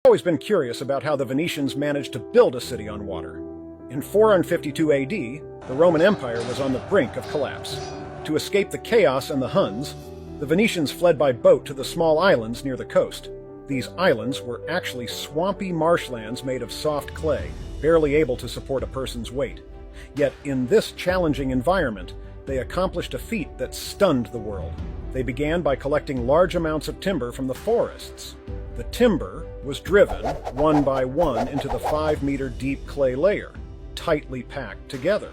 Always been curious about how the Venetians managed to build a city on water. In 452 AD, the Roman Empire was on the brink of collapse. To escape the chaos and the Huns, the Venetians fled by boat to the small islands near the coast. These islands were actually swampy marshlands made of soft clay, barely able to support a person's weight. Yet in this challenging environment, they accomplished a feat that stunned the world. They began by collecting large amounts of timber from the forests. The timber was driven, one by one, into the 5-meter deep clay layer, tightly packed together.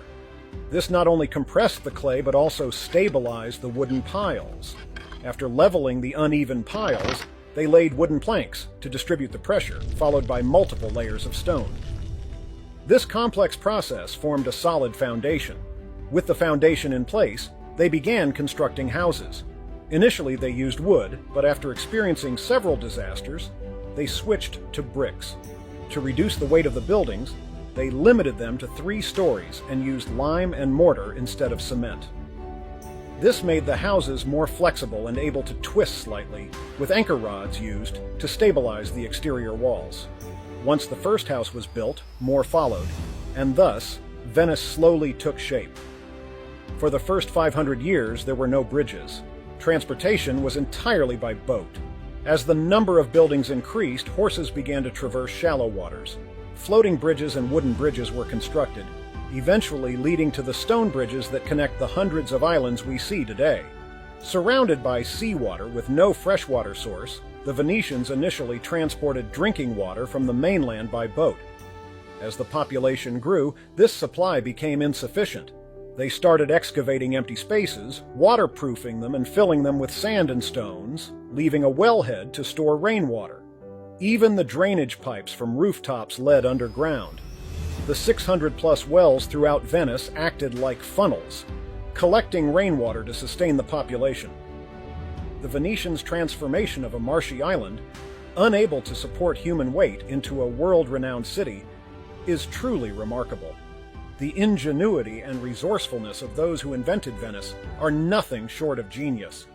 This not only compressed the clay, but also stabilized the wooden piles. After leveling the uneven piles, they laid wooden planks to distribute the pressure, followed by multiple layers of stone. This complex process formed a solid foundation. With the foundation in place, they began constructing houses. Initially, they used wood, but after experiencing several disasters, they switched to bricks. To reduce the weight of the buildings, they limited them to 3 stories and used lime and mortar instead of cement. This made the houses more flexible and able to twist slightly, with anchor rods used to stabilize the exterior walls. Once the first house was built, more followed, and thus, Venice slowly took shape. For the first 500 years, there were no bridges. Transportation was entirely by boat. As the number of buildings increased, horses began to traverse shallow waters. Floating bridges and wooden bridges were constructed, eventually leading to the stone bridges that connect the hundreds of islands we see today. Surrounded by seawater with no freshwater source, the Venetians initially transported drinking water from the mainland by boat. As the population grew, this supply became insufficient. They started excavating empty spaces, waterproofing them and filling them with sand and stones, leaving a wellhead to store rainwater. Even the drainage pipes from rooftops led underground. The 600-plus wells throughout Venice acted like funnels, collecting rainwater to sustain the population. The Venetians' transformation of a marshy island, unable to support human weight, into a world-renowned city is truly remarkable. The ingenuity and resourcefulness of those who invented Venice are nothing short of genius.